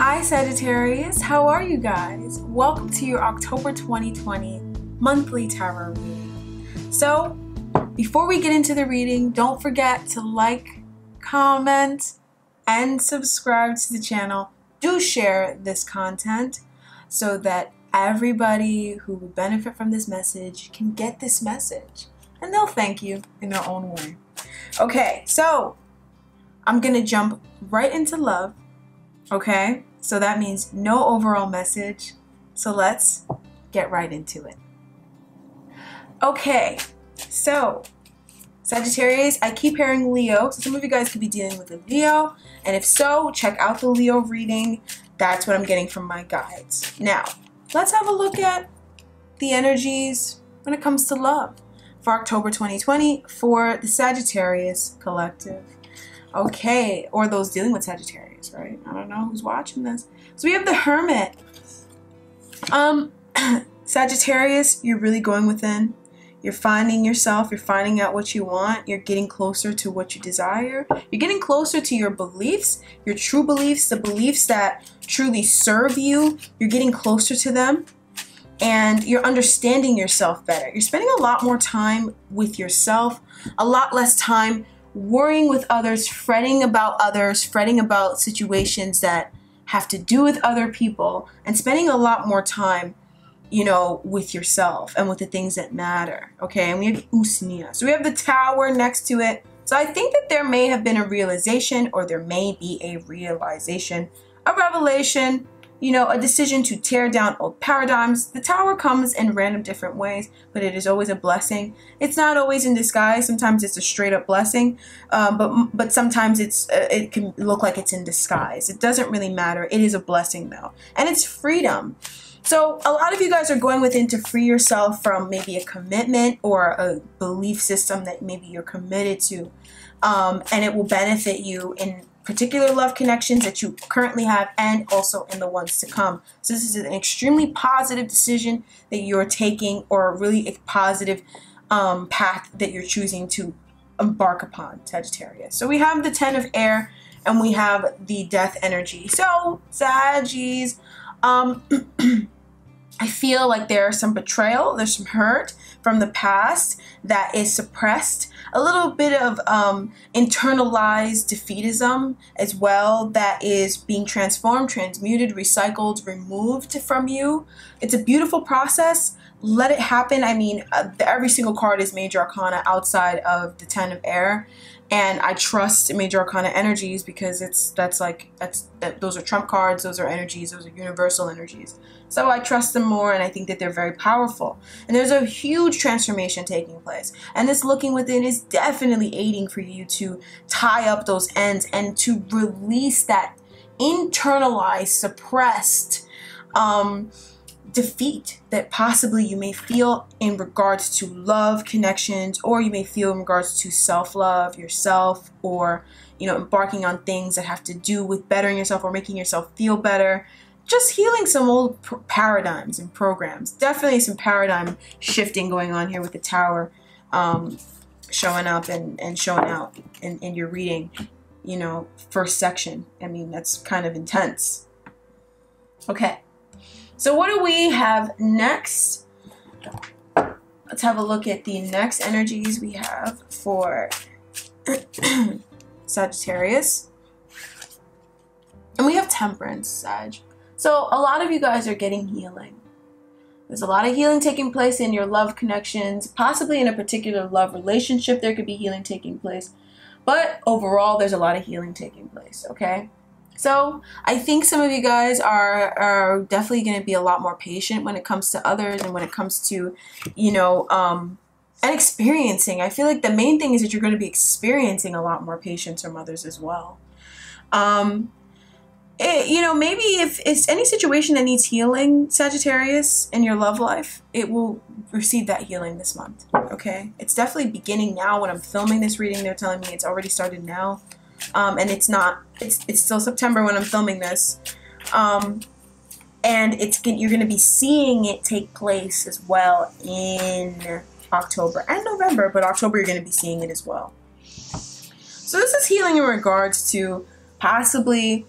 Hi Sagittarius, how are you guys? Welcome to your October 2020 monthly tarot reading. So, before we get into the reading, don't forget to like, comment, and subscribe to the channel. Do share this content so that everybody who would benefit from this message can get this message. And they'll thank you in their own way. Okay, so I'm going to jump right into love. Okay, so that means no overall message. So let's get right into it. Okay, so Sagittarius, I keep hearing Leo. So some of you guys could be dealing with a Leo. And if so, check out the Leo reading. That's what I'm getting from my guides. Now, let's have a look at the energies when it comes to love for October 2020 for the Sagittarius collective. Okay, or those dealing with Sagittarius, right? I don't know who's watching this. So we have the Hermit. Sagittarius, you're really going within. You're finding yourself. You're finding out what you want. You're getting closer to what you desire. You're getting closer to your beliefs, your true beliefs, the beliefs that truly serve you. You're getting closer to them. And you're understanding yourself better. You're spending a lot more time with yourself, a lot less time worrying with others, fretting about situations that have to do with other people, and spending a lot more time, you know, with yourself and with the things that matter. Okay, and we have Usnia. So we have the Tower next to it. So I think that there may have been a realization, or there may be a realization, a revelation, you know, a decision to tear down old paradigms. The Tower comes in random different ways, but it is always a blessing. It's not always in disguise. Sometimes it's a straight up blessing, but sometimes it can look like it's in disguise. It doesn't really matter. It is a blessing though, and it's freedom. So a lot of you guys are going within to free yourself from maybe a commitment or a belief system that maybe you're committed to, and it will benefit you in particular love connections that you currently have and also in the ones to come. So this is an extremely positive decision that you're taking, or really a positive path that you're choosing to embark upon, Sagittarius. So we have the Ten of Air and we have the Death energy. So Saggies, I feel like there's some betrayal, there's some hurt from the past that is suppressed, a little bit of internalized defeatism as well that is being transformed, transmuted, recycled, removed from you. It's a beautiful process. Let it happen. I mean, every single card is major arcana outside of the Ten of Air. And I trust major arcana energies because those are trump cards, those are energies, those are universal energies. So I trust them more, and I think that they're very powerful. And there's a huge transformation taking place. And this looking within is definitely aiding for you to tie up those ends and to release that internalized, suppressed defeat that possibly you may feel in regards to love connections, or you may feel in regards to self-love, yourself, or, you know, embarking on things that have to do with bettering yourself or making yourself feel better. Just healing some old paradigms and programs. Definitely some paradigm shifting going on here with the Tower showing up and showing out in your reading, you know, first section. I mean, that's kind of intense. Okay. So what do we have next? Let's have a look at the next energies we have for Sagittarius. And we have Temperance, Sag. So a lot of you guys are getting healing. There's a lot of healing taking place in your love connections, possibly in a particular love relationship. There could be healing taking place. But overall, there's a lot of healing taking place, okay? So I think some of you guys are definitely going to be a lot more patient when it comes to others, and when it comes to, you know, and experiencing. I feel like the main thing is that you're going to be experiencing a lot more patience from others as well. You know, maybe if it's any situation that needs healing, Sagittarius, in your love life, it will receive that healing this month, okay? It's definitely beginning now. When I'm filming this reading, they're telling me it's already started now. And it's still September when I'm filming this. And you're going to be seeing it take place as well in October and November, but October you're going to be seeing it as well. So this is healing in regards to possibly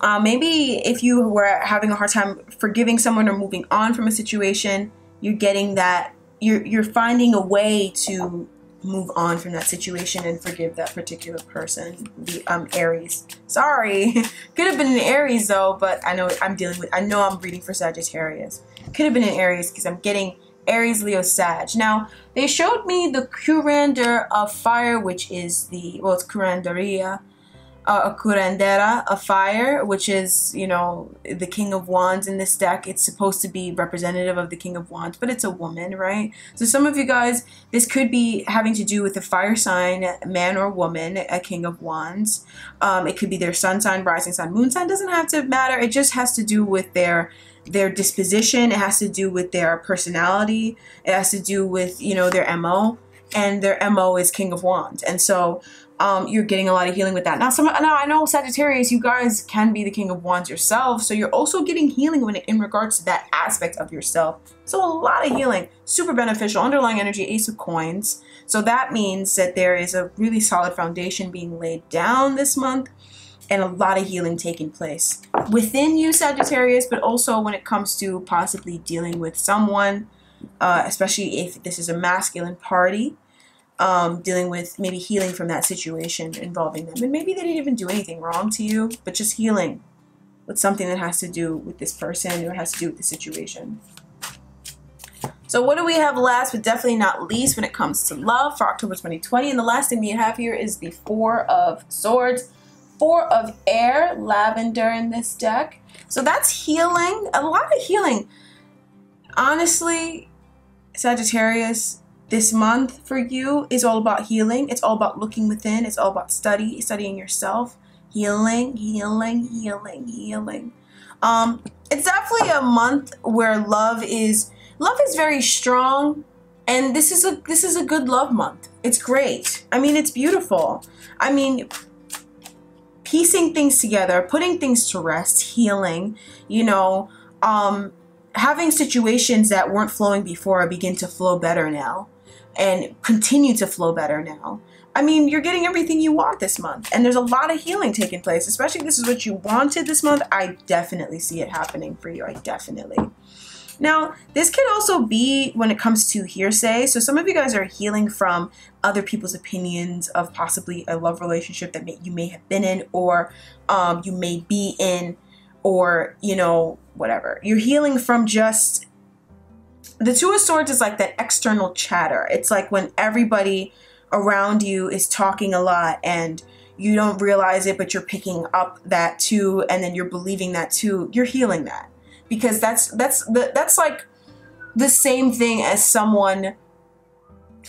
Maybe if you were having a hard time forgiving someone or moving on from a situation, you're getting that, you're finding a way to move on from that situation and forgive that particular person. The Aries. Sorry. Could have been an Aries though, but I know I'm reading for Sagittarius. Could have been an Aries because I'm getting Aries, Leo, Sag. Now, they showed me the curandera of fire, which is the, well, it's curanderia. A curandera, a fire, which is, you know, the King of Wands in this deck. It's supposed to be representative of the King of Wands, but it's a woman, right? So some of you guys, this could be having to do with a fire sign, man or woman, a King of Wands. It could be their sun sign, rising sign, moon sign. Doesn't have to matter. It just has to do with their disposition. It has to do with their personality. It has to do with, you know, their MO. And their MO is King of Wands. And so you're getting a lot of healing with that. Now, I know Sagittarius, you guys can be the King of Wands yourself. So you're also getting healing in regards to that aspect of yourself. So a lot of healing, super beneficial. Underlying energy, Ace of Coins. So that means that there is a really solid foundation being laid down this month and a lot of healing taking place within you, Sagittarius, but also when it comes to possibly dealing with someone, especially if this is a masculine party, dealing with maybe healing from that situation involving them. And maybe they didn't even do anything wrong to you, but just healing with something that has to do with this person or has to do with the situation. So what do we have last, but definitely not least when it comes to love for October 2020? And the last thing we have here is the Four of Swords. Four of Air, lavender in this deck. So that's healing, a lot of healing. Honestly, Sagittarius, this month for you is all about healing. It's all about looking within. It's all about studying yourself. Healing, healing, healing, healing. It's definitely a month where love is very strong, and this is a good love month. It's great. I mean, it's beautiful. I mean, piecing things together, putting things to rest, healing, you know, having situations that weren't flowing before begin to flow better now and continue to flow better now. I mean, you're getting everything you want this month, and there's a lot of healing taking place, especially if this is what you wanted this month. I definitely see it happening for you. I definitely. Now, this could also be when it comes to hearsay. So some of you guys are healing from other people's opinions of possibly a love relationship that you may have been in, or you may be in, or, you know, whatever. You're healing from just, the Two of Swords is like that external chatter. It's like when everybody around you is talking a lot and you don't realize it, but you're picking up that too, and then you're believing that too. You're healing that. Because that's like the same thing as someone,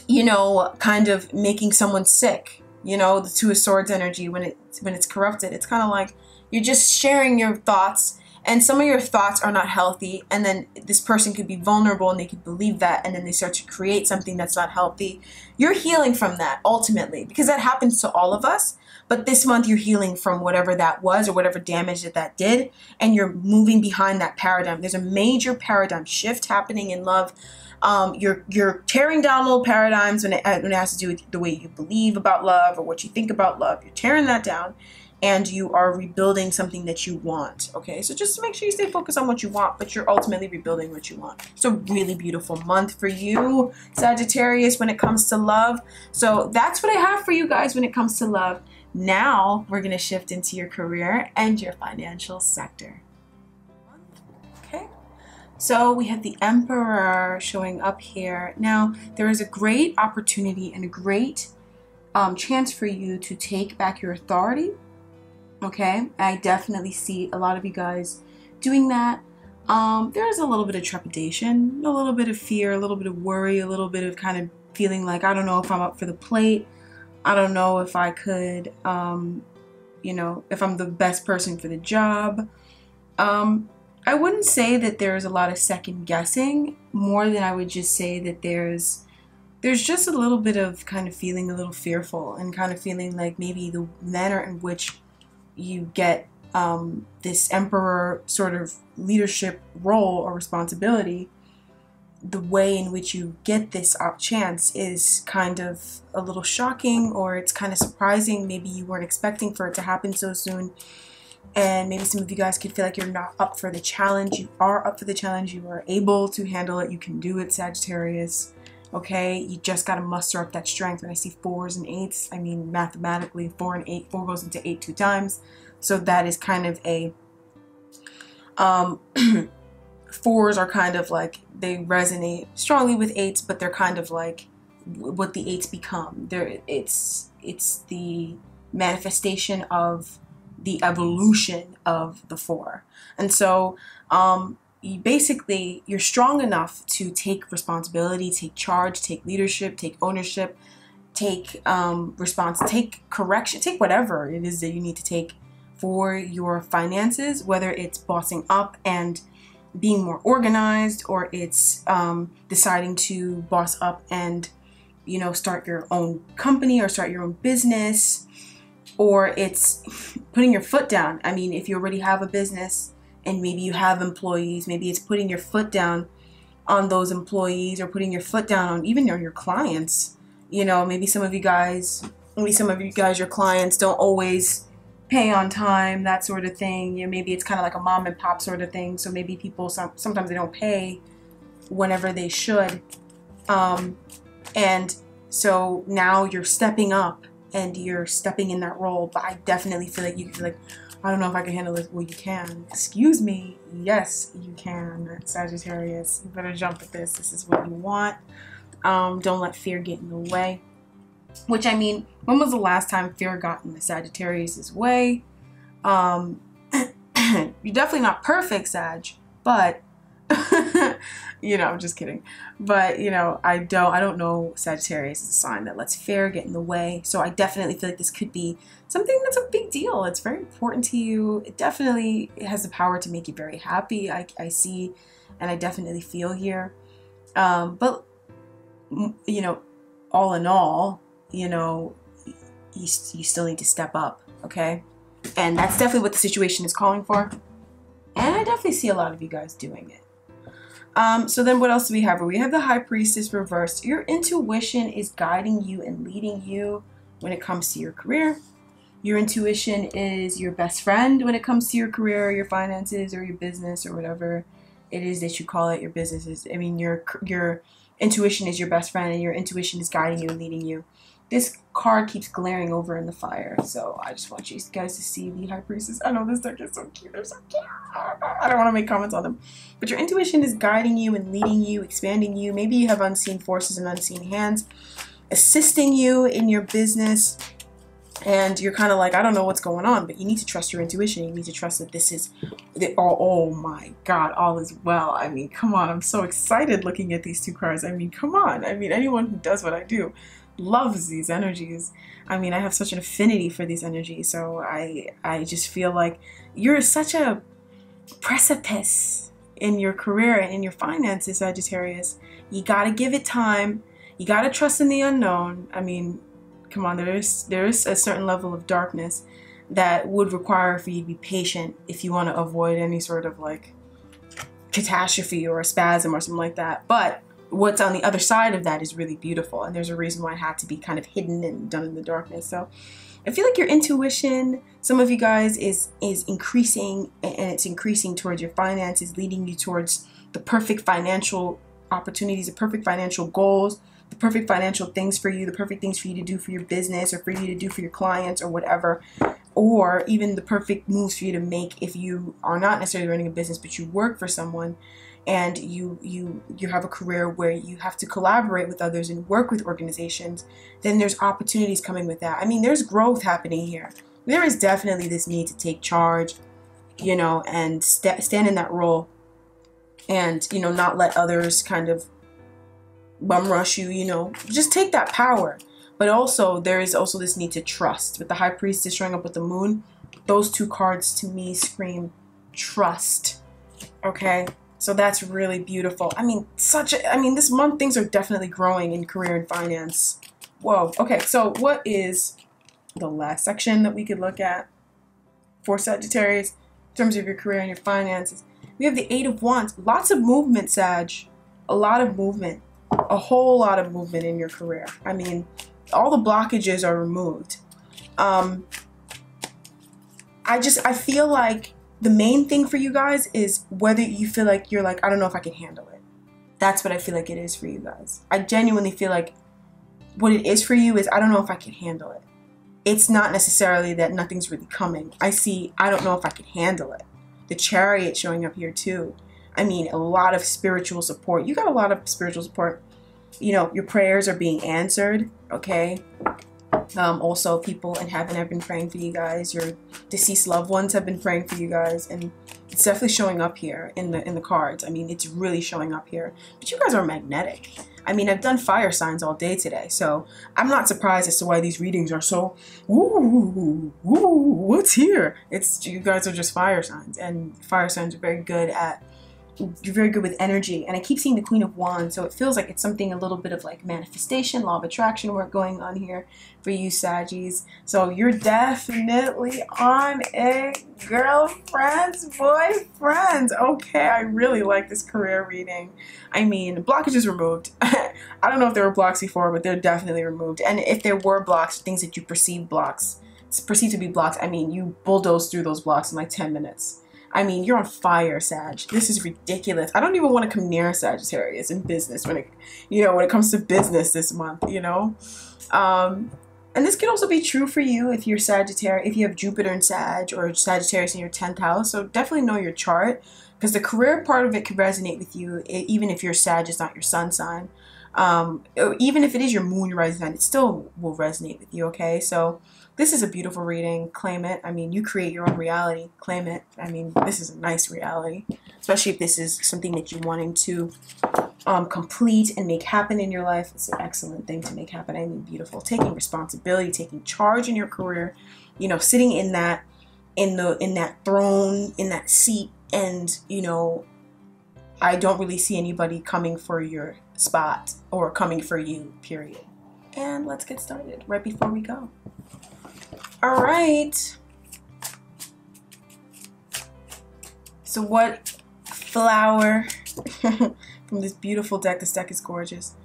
you know, kind of making someone sick. You know, the Two of Swords energy, when it's corrupted, it's kind of like you're just sharing your thoughts, and some of your thoughts are not healthy, and then this person could be vulnerable and they could believe that, and then they start to create something that's not healthy. You're healing from that ultimately, because that happens to all of us. But this month you're healing from whatever that was or whatever damage that did, and you're moving behind that paradigm. There's a major paradigm shift happening in love. You're tearing down old paradigms when it has to do with the way you believe about love or what you think about love. You're tearing that down, and you are rebuilding something that you want. Okay, so just make sure you stay focused on what you want, but you're ultimately rebuilding what you want. It's a really beautiful month for you, Sagittarius, when it comes to love. So that's what I have for you guys when it comes to love. Now we're going to shift into your career and your financial sector. Okay, so we have the Emperor showing up here. Now there is a great opportunity and a great chance for you to take back your authority. Okay, I definitely see a lot of you guys doing that. There's a little bit of trepidation, a little bit of fear, a little bit of worry, a little bit of kind of feeling like, I don't know if I'm up for the plate. I don't know if I could, you know, if I'm the best person for the job. I wouldn't say that there's a lot of second guessing, more than I would just say that there's just a little bit of kind of feeling a little fearful and kind of feeling like maybe the manner in which you get this Emperor sort of leadership role or responsibility, the way in which you get this chance is kind of a little shocking, or it's kind of surprising. Maybe you weren't expecting for it to happen so soon. And maybe some of you guys could feel like you're not up for the challenge. You are up for the challenge. You are able to handle it. You can do it, Sagittarius. Okay, you just got to muster up that strength. When I see 4s and 8s, I mean, mathematically, 4 and 8, 4 goes into 8 2 times. So that is kind of a, 4s are kind of like, they resonate strongly with 8s, but they're kind of like what the 8s become. It's the manifestation of the evolution of the 4. And so, you're strong enough to take responsibility, take charge, take leadership, take ownership, take take correction, take whatever it is that you need to take for your finances, whether it's bossing up and being more organized, or it's deciding to boss up and, you know, start your own company or start your own business, or it's putting your foot down. I mean, if you already have a business and maybe you have employees, maybe it's putting your foot down on those employees, or putting your foot down on even your clients. You know, maybe some of you guys, your clients don't always pay on time, that sort of thing. You know, maybe it's kind of like a mom and pop sort of thing. So maybe people, sometimes they don't pay whenever they should. And so now you're stepping up and you're stepping in that role. But I definitely feel like you feel like, I don't know if I can handle this. Well, you can. Excuse me. Yes, you can, Sagittarius. You better jump at this. This is what you want. Don't let fear get in the way. Which, I mean, when was the last time fear got in the Sagittarius' way? You're definitely not perfect, Sag, but you know, I'm just kidding. But, you know, I don't know Sagittarius is a sign that lets fear get in the way. So I definitely feel like this could be something that's a big deal. It's very important to you. It definitely has the power to make you very happy. I see, and I definitely feel here. But, you know, all in all, you know, you still need to step up, okay? And that's definitely what the situation is calling for. And I definitely see a lot of you guys doing it. So then what else do we have? We have the High Priestess reversed. Your intuition is guiding you and leading you when it comes to your career. Your intuition is your best friend when it comes to your career, or your finances, or your business, or whatever it is that you call it, your businesses. I mean, your intuition is your best friend, and your intuition is guiding you and leading you. This card keeps glaring over in the fire, so I just want you guys to see the High Priestess. I know this deck is so cute. They're so cute. I don't want to make comments on them. But your intuition is guiding you and leading you, expanding you. Maybe you have unseen forces and unseen hands assisting you in your business. And you're kind of like, I don't know what's going on, but you need to trust your intuition. You need to trust that this is, oh my God, all is well. I mean, come on. I'm so excited looking at these two cards. I mean, come on. I mean, anyone who does what I do loves these energies. I mean, I have such an affinity for these energies. So I just feel like you're such a precipice in your career and in your finances, Sagittarius. You got to give it time. You got to trust in the unknown. I mean, come on, there is a certain level of darkness that would require for you to be patient if you want to avoid any sort of like catastrophe or a spasm or something like that. But what's on the other side of that is really beautiful, and there's a reason why it had to be kind of hidden and done in the darkness. So I feel like your intuition, some of you guys, is increasing, and it's increasing towards your finances, leading you towards the perfect financial opportunities, the perfect financial goals, the perfect financial things for you, the perfect things for you to do for your business, or for you to do for your clients, or whatever, or even the perfect moves for you to make if you are not necessarily running a business, but you work for someone, and you have a career where you have to collaborate with others and work with organizations. Then there's opportunities coming with that. I mean, there's growth happening here. There is definitely this need to take charge, you know, and stand in that role, and, you know, not let others kind of bum rush you, you know, just take that power. But also, there is also this need to trust. With the High Priestess showing up with the Moon, those two cards to me scream trust. Okay? So that's really beautiful. I mean, this month things are definitely growing in career and finance. Whoa. Okay, so what is the last section that we could look at for Sagittarius in terms of your career and your finances? We have the 8 of Wands. Lots of movement, Sag. A lot of movement. A whole lot of movement in your career. I mean, all the blockages are removed. I I feel like the main thing for you guys is whether you feel like you're like, I don't know if I can handle it. That's what I feel like it is for you guys. I genuinely feel like what it is for you is, I don't know if I can handle it. It's not necessarily that nothing's really coming. I don't know if I can handle it. The Chariot showing up here too. I mean, a lot of spiritual support. You got a lot of spiritual support. You know, your prayers are being answered, okay? Also, people in heaven have been praying for you guys. Your deceased loved ones have been praying for you guys, and it's definitely showing up here in the cards. I mean, it's really showing up here. But you guys are magnetic. I mean, I've done fire signs all day today, so I'm not surprised as to why these readings are so, ooh, what's here? It's, you guys are just fire signs, and fire signs are very good at, you're very good with energy. And I keep seeing the Queen of Wands, so it feels like it's something a little bit of like manifestation, law of attraction work going on here for you Saggies. So you're definitely on a girlfriends, boyfriends. Okay, I really like this career reading. I mean, blockages removed. I don't know if there were blocks before, but they're definitely removed. And if there were blocks, things that you perceive to be blocks, I mean, you bulldoze through those blocks in like 10 minutes. I mean, you're on fire, Sag. This is ridiculous. I don't even want to come near Sagittarius in business when it comes to business this month, you know? And this can also be true for you if you're Sagittarius, if you have Jupiter in Sag or Sagittarius in your 10th house. So definitely know your chart, because the career part of it can resonate with you, even if your Sag is not your sun sign. Or even if it is your moon rising sign, it still will resonate with you, okay? So this is a beautiful reading. Claim it. I mean, you create your own reality. Claim it. I mean, this is a nice reality, especially if this is something that you're wanting to complete and make happen in your life. It's an excellent thing to make happen. I mean, beautiful. Taking responsibility, taking charge in your career, you know, sitting in that throne, in that seat, and, you know, I don't really see anybody coming for your spot or coming for you, period. And let's get started right before we go. All right. So what flower from this beautiful deck, this deck is gorgeous,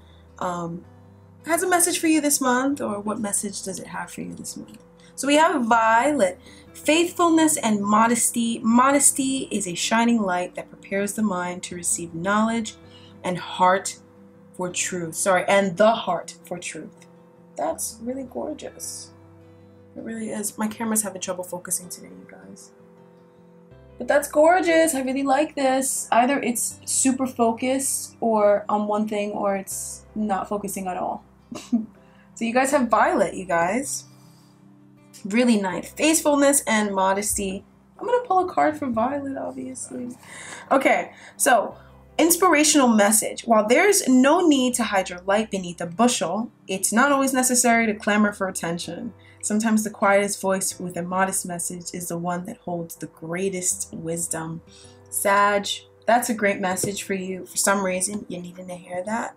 has a message for you this month, or what message does it have for you this month? So we have Violet, faithfulness and modesty. Modesty is a shining light that prepares the mind to receive knowledge and heart for truth. And the heart for truth. That's really gorgeous. It really is. My camera's having trouble focusing today, you guys. But that's gorgeous. I really like this. Either it's super focused or on one thing, or it's not focusing at all. So you guys have Violet, you guys. Really nice. Faithfulness and modesty. I'm going to pull a card for Violet, obviously. Okay, so inspirational message. While there's no need to hide your light beneath a bushel, it's not always necessary to clamor for attention. Sometimes the quietest voice with a modest message is the one that holds the greatest wisdom. Sag, that's a great message for you. For some reason, you needed to hear that.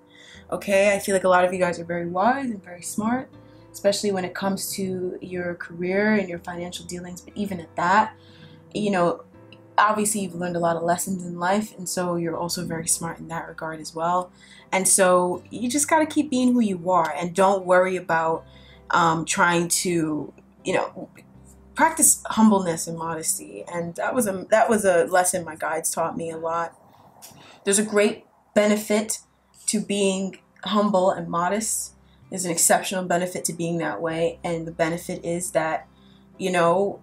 Okay, I feel like a lot of you guys are very wise and very smart, especially when it comes to your career and your financial dealings. But even at that, you know, obviously you've learned a lot of lessons in life, and so you're also very smart in that regard as well. And so you just got to keep being who you are, and don't worry about trying to, you know, practice humbleness and modesty. And that was a lesson my guides taught me a lot. There's a great benefit to being humble and modest. There's an exceptional benefit to being that way, and the benefit is that, you know,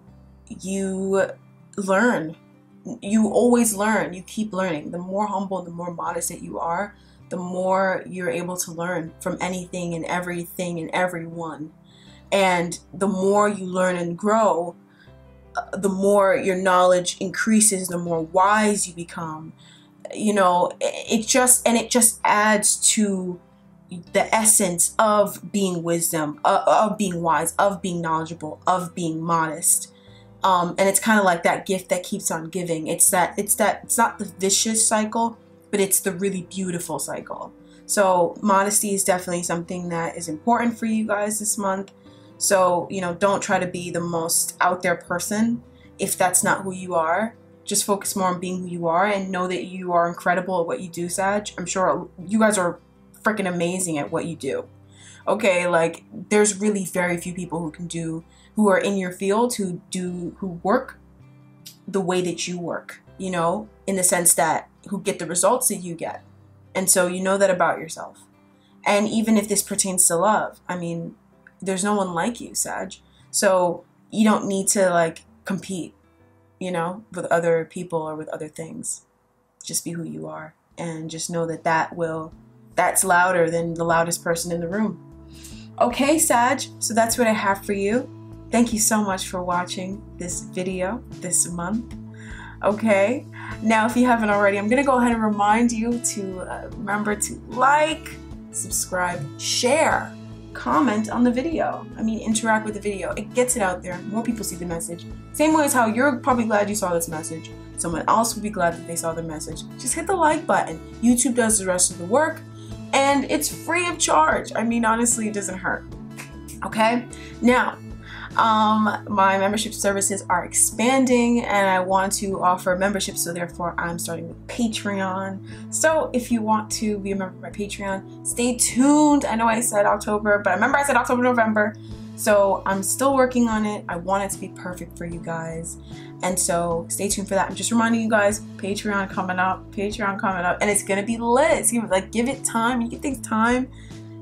you learn. You always learn. You keep learning. The more humble, the more modest that you are, the more you're able to learn from anything and everything and everyone. And the more you learn and grow, the more your knowledge increases, the more wise you become. You know, it just adds to the essence of being wisdom, of being wise, of being knowledgeable, of being modest. And it's kind of like that gift that keeps on giving. It's not the vicious cycle, but it's the really beautiful cycle. So modesty is definitely something that is important for you guys this month. So, you know, don't try to be the most out there person if that's not who you are. Just focus more on being who you are, and know that you are incredible at what you do, Sag. I'm sure you guys are freaking amazing at what you do. Okay, like there's really very few people who can do who are in your field who work the way that you work, you know, in the sense that who get the results that you get. And so you know that about yourself. And even if this pertains to love, I mean, there's no one like you, Sag. So you don't need to like compete, you know, with other people or with other things. Just be who you are, and just know that that's louder than the loudest person in the room. Okay, Sag, so that's what I have for you. Thank you so much for watching this video this month. Okay, now if you haven't already, I'm gonna go ahead and remind you to remember to like, subscribe, share, comment on the video. I mean, interact with the video. It gets it out there. More people see the message. Same way as how you're probably glad you saw this message. Someone else would be glad that they saw the message. Just hit the like button. YouTube does the rest of the work, and it's free of charge. I mean, honestly, it doesn't hurt. Okay? Now, my membership services are expanding, and I want to offer membership, so therefore I'm starting with Patreon. So if you want to be a member of my Patreon, stay tuned. I know I said October, but I remember I said October, November. So I'm still working on it. I want it to be perfect for you guys. And so stay tuned for that. I'm just reminding you guys, Patreon coming up, and it's gonna be lit. It's gonna, like, give it time. You give things time,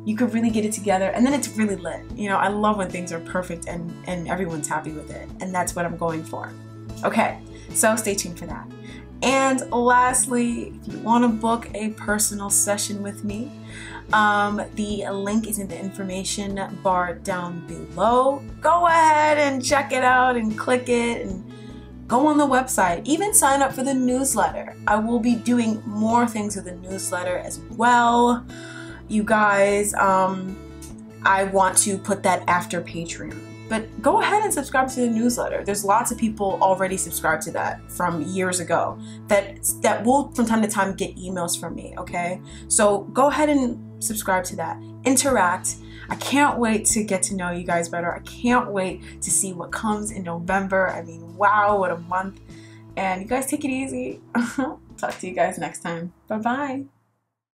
you could really get it together, and then it's really lit. You know, I love when things are perfect and everyone's happy with it, and that's what I'm going for. Okay, so stay tuned for that. And lastly, if you want to book a personal session with me, the link is in the information bar down below. Go ahead and check it out and click it and go on the website. Even sign up for the newsletter. I will be doing more things with the newsletter as well. You guys, I want to put that after Patreon. But go ahead and subscribe to the newsletter. There's lots of people already subscribed to that from years ago that will from time to time get emails from me, okay? So go ahead and subscribe to that. Interact. I can't wait to get to know you guys better. I can't wait to see what comes in November. I mean, wow, what a month. And you guys take it easy. Talk to you guys next time. Bye-bye.